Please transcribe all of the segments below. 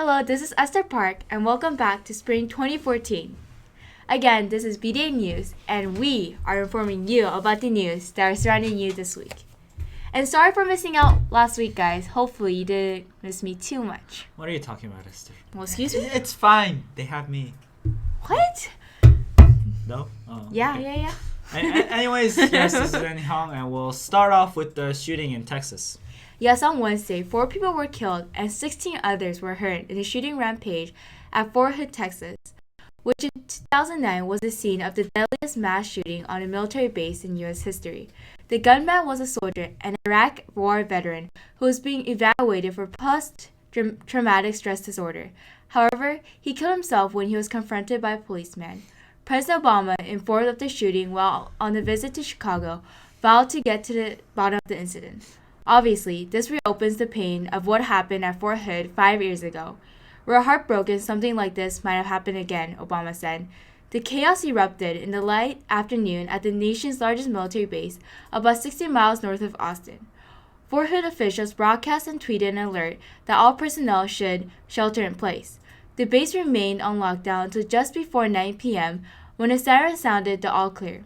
Hello, this is Esther Park, and welcome back to Spring 2014. Again, this is BDA News, and we are informing you about the news that are surrounding you this week. And sorry for missing out last week, guys. Hopefully, you didn't miss me too much. What are you talking about, Esther? Well, excuse me? It's fine. They have me. What? No? Oh, Yeah. Anyways, yes, this is Annie Hong, and we'll start off with the shooting in Texas. Yes, on Wednesday, 4 people were killed and 16 others were hurt in a shooting rampage at Fort Hood, Texas, which in 2009 was the scene of the deadliest mass shooting on a military base in U.S. history. The gunman was a soldier, an Iraq War veteran, who was being evaluated for post-traumatic stress disorder. However, he killed himself when he was confronted by a policeman. President Obama, informed of the shooting while on a visit to Chicago, vowed to get to the bottom of the incident. Obviously, this reopens the pain of what happened at Fort Hood 5 years ago. We're heartbroken something like this might have happened again, Obama said. The chaos erupted in the late afternoon at the nation's largest military base, about 60 miles north of Austin. Fort Hood officials broadcast and tweeted an alert that all personnel should shelter in place. The base remained on lockdown until just before 9 p.m. when a siren sounded the all clear.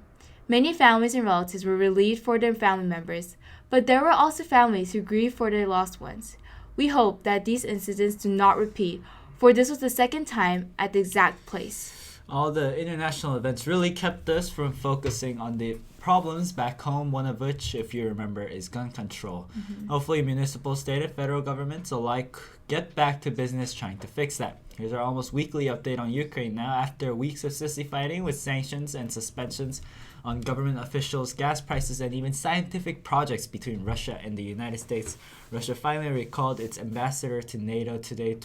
Many families and relatives were relieved for their family members, but there were also families who grieved for their lost ones. We hope that these incidents do not repeat, for this was the second time at the exact place. All the international events really kept us from focusing on the problems back home, one of which, if you remember, is gun control. Hopefully, municipal, state, and federal governments alike get back to business trying to fix that. Here's our almost weekly update on Ukraine now. After weeks of sissy fighting with sanctions and suspensions on government officials, gas prices, and even scientific projects between Russia and the United States, Russia finally recalled its ambassador to NATO today,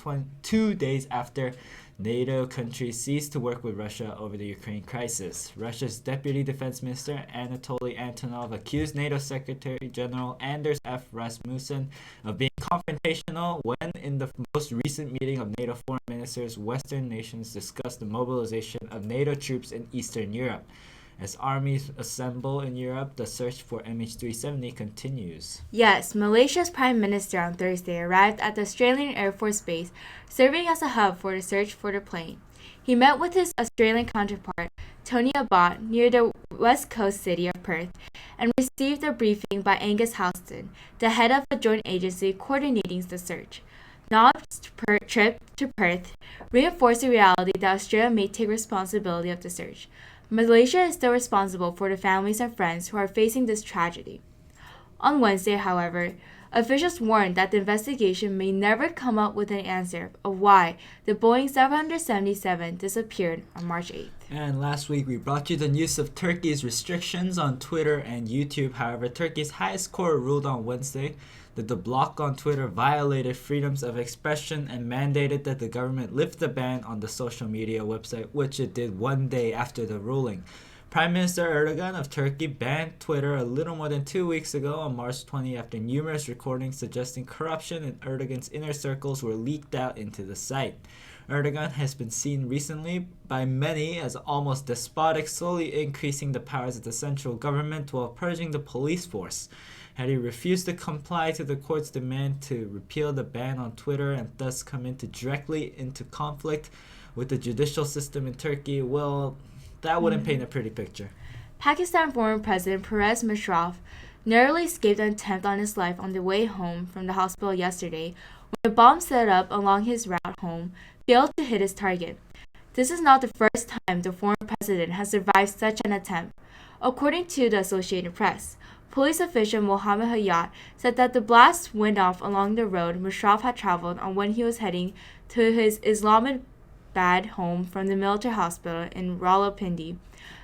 2 days after NATO countries ceased to work with Russia over the Ukraine crisis. Russia's Deputy Defense Minister Anatoly Antonov accused NATO Secretary General Anders F. Rasmussen of being confrontational when, in the most recent meeting of NATO foreign ministers, Western nations discussed the mobilization of NATO troops in Eastern Europe. As armies assemble in Europe, the search for MH370 continues. Yes, Malaysia's Prime Minister on Thursday arrived at the Australian Air Force Base, serving as a hub for the search for the plane. He met with his Australian counterpart, Tony Abbott, near the west coast city of Perth, and received a briefing by Angus Houston, the head of the joint agency coordinating the search. Nobb's trip to Perth reinforced the reality that Australia may take responsibility of the search. Malaysia is still responsible for the families and friends who are facing this tragedy. On Wednesday, however, officials warned that the investigation may never come up with an answer of why the Boeing 777 disappeared on March 8th. And last week we brought you the news of Turkey's restrictions on Twitter and YouTube. However, Turkey's highest court ruled on Wednesday that the block on Twitter violated freedoms of expression and mandated that the government lift the ban on the social media website, which it did 1 day after the ruling. Prime Minister Erdogan of Turkey banned Twitter a little more than 2 weeks ago on March 20 after numerous recordings suggesting corruption in Erdogan's inner circles were leaked out into the site. Erdogan has been seen recently by many as almost despotic, slowly increasing the powers of the central government while purging the police force. Had he refused to comply to the court's demand to repeal the ban on Twitter and thus come directly into conflict with the judicial system in Turkey, well, that wouldn't paint a pretty picture. Pakistan former President Pervez Musharraf narrowly escaped an attempt on his life on the way home from the hospital yesterday when a bomb set up along his route home failed to hit his target. This is not the first time the former president has survived such an attempt. According to the Associated Press, police official Mohammed Hayat said that the blast went off along the road Musharraf had traveled on when he was heading to his Islamabad home from the military hospital in Rawalpindi.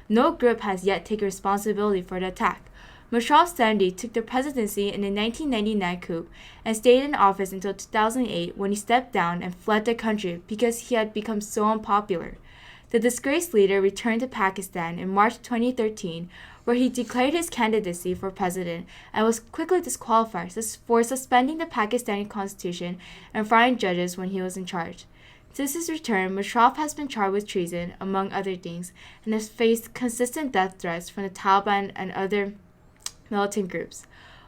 No group has yet taken responsibility for the attack. Musharraf's 70 took the presidency in the 1999 coup and stayed in office until 2008 when he stepped down and fled the country because he had become so unpopular. The disgraced leader returned to Pakistan in March 2013, where he declared his candidacy for president and was quickly disqualified for suspending the Pakistani constitution and firing judges when he was in charge. Since his return, Musharraf has been charged with treason, among other things, and has faced consistent death threats from the Taliban and other militant groups.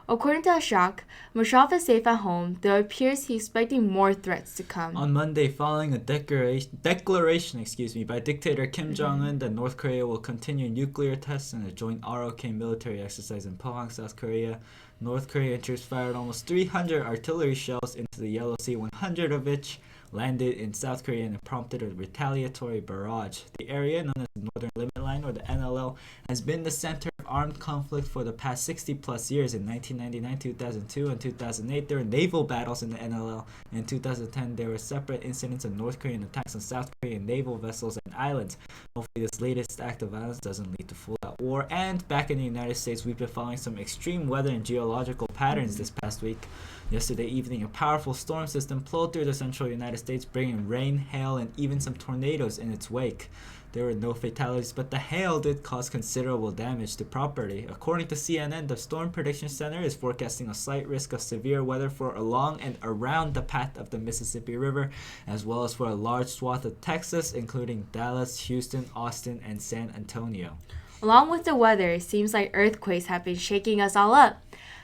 According to Ashok, Musharraf is safe at home, though it appears he's expecting more threats to come. On Monday, following a declaration by dictator Kim Jong-un that North Korea will continue nuclear tests in a joint ROK military exercise in Pohang, South Korea, North Korean troops fired almost 300 artillery shells into the Yellow Sea, 100 of which landed in South Korea and prompted a retaliatory barrage. The area, known as the Northern Limit Line, or the NLL, has been the center of armed conflict for the past 60-plus years. In 1999, 2002, and 2008, there were naval battles in the NLL. In 2010, there were separate incidents of North Korean attacks on South Korean naval vessels and islands. Hopefully, this latest act of violence doesn't lead to full-out war. And back in the United States, we've been following some extreme weather and geological patterns this past week. Yesterday evening, a powerful storm system plowed through the central United States, bringing rain, hail, and even some tornadoes in its wake. There were no fatalities, but the hail did cause considerable damage to property. According to CNN, the Storm Prediction Center is forecasting a slight risk of severe weather for along and around the path of the Mississippi River, as well as for a large swath of Texas, including Dallas, Houston, Austin, and San Antonio. Along with the weather, it seems like earthquakes have been shaking us all up.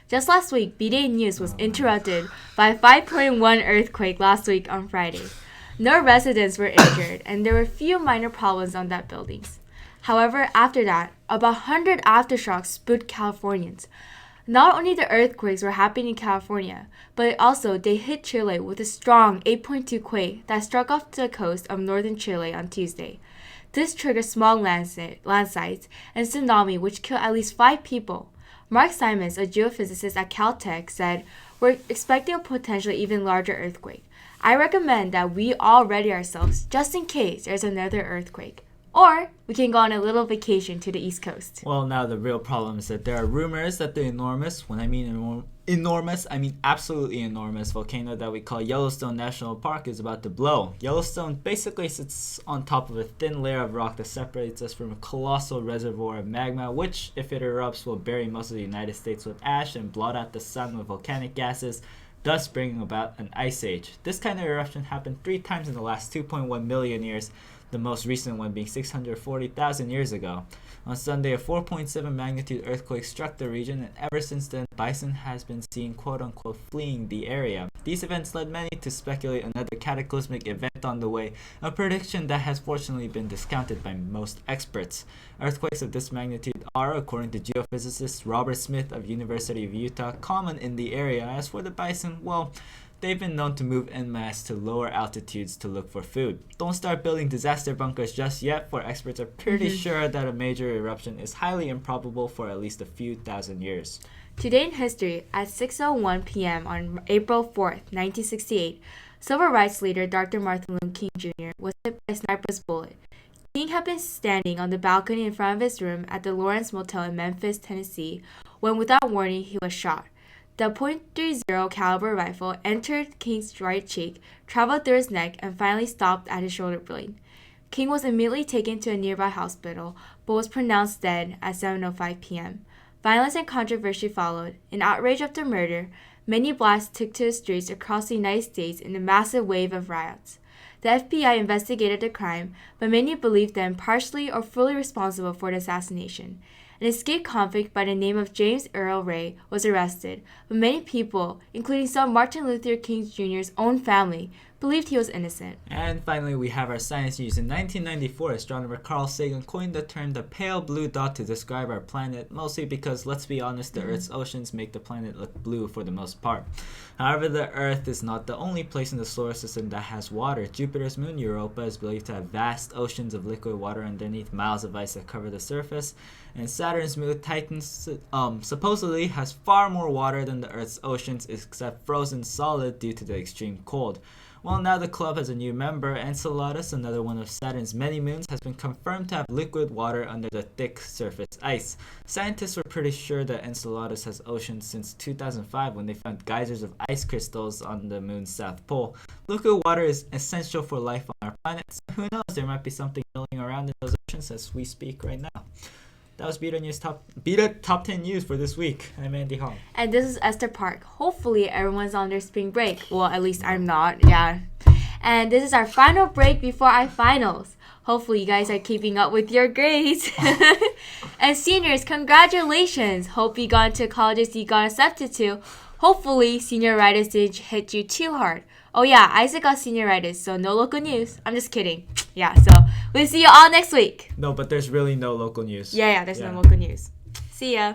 Just last week, BDA News was interrupted by a 5.1 earthquake last week on Friday. No residents were injured, and there were few minor problems on that buildings. However, after that, about 100 aftershocks spooked Californians. Not only the earthquakes were happening in California, but also they hit Chile with a strong 8.2 quake that struck off the coast of northern Chile on Tuesday. This triggered small landslides and tsunami, which killed at least 5 people. Mark Simons, a geophysicist at Caltech, said, "We're expecting a potentially even larger earthquake. I recommend that we all ready ourselves just in case there's another earthquake. Or we can go on a little vacation to the East Coast." Well, now the real problem is that there are rumors that the enormous, when I mean enormous, I mean absolutely enormous volcano that we call Yellowstone National Park is about to blow. Yellowstone basically sits on top of a thin layer of rock that separates us from a colossal reservoir of magma, which, if it erupts, will bury most of the United States with ash and blot out the sun with volcanic gases, thus bringing about an ice age. This kind of eruption happened 3 times in the last 2.1 million years, the most recent one being 640,000 years ago. On Sunday, a 4.7 magnitude earthquake struck the region, and ever since then, bison has been seen quote-unquote fleeing the area. These events led many to speculate another cataclysmic event on the way, a prediction that has fortunately been discounted by most experts. Earthquakes of this magnitude are, according to geophysicist Robert Smith of University of Utah, common in the area. As for the bison, well, they've been known to move en masse to lower altitudes to look for food. Don't start building disaster bunkers just yet, for experts are pretty sure that a major eruption is highly improbable for at least a few thousand years. Today in history, at 6:01 p.m. on April 4th, 1968, civil rights leader Dr. Martin Luther King Jr. was hit by a sniper's bullet. King had been standing on the balcony in front of his room at the Lawrence Motel in Memphis, Tennessee, when without warning he was shot. The .30 caliber rifle entered King's right cheek, traveled through his neck, and finally stopped at his shoulder blade. King was immediately taken to a nearby hospital, but was pronounced dead at 7:05 p.m. Violence and controversy followed. In outrage of the murder, many blacks took to the streets across the United States in a massive wave of riots. The FBI investigated the crime, but many believed them partially or fully responsible for the assassination. An escaped convict by the name of James Earl Ray was arrested, but many people, including some of Martin Luther King Jr.'s own family, believed he was innocent. And finally, we have our science news. In 1994, astronomer Carl Sagan coined the term the pale blue dot to describe our planet, mostly because, let's be honest, the Earth's oceans make the planet look blue for the most part. However, the Earth is not the only place in the solar system that has water. Jupiter's moon Europa is believed to have vast oceans of liquid water underneath miles of ice that cover the surface. And Saturn's moon Titan supposedly has far more water than the Earth's oceans, except frozen solid due to the extreme cold. Well, now the club has a new member. Enceladus, another one of Saturn's many moons, has been confirmed to have liquid water under the thick surface ice. Scientists were pretty sure that Enceladus has oceans since 2005 when they found geysers of ice crystals on the moon's south pole. Liquid water is essential for life on our planet, so who knows, there might be something milling around in those oceans as we speak right now. That was BDA Top 10 News for this week. I'm Andy Hong. And this is Esther Park. Hopefully everyone's on their spring break. Well, at least I'm not, yeah. And this is our final break before our finals. Hopefully you guys are keeping up with your grades. And seniors, congratulations. Hope you got into colleges you got accepted to. Hopefully senioritis didn't hit you too hard. Oh yeah, Isaac got senioritis, so no local news. I'm just kidding. Yeah, so we'll see you all next week. No, but there's really no local news. Yeah, there's no local news. See ya.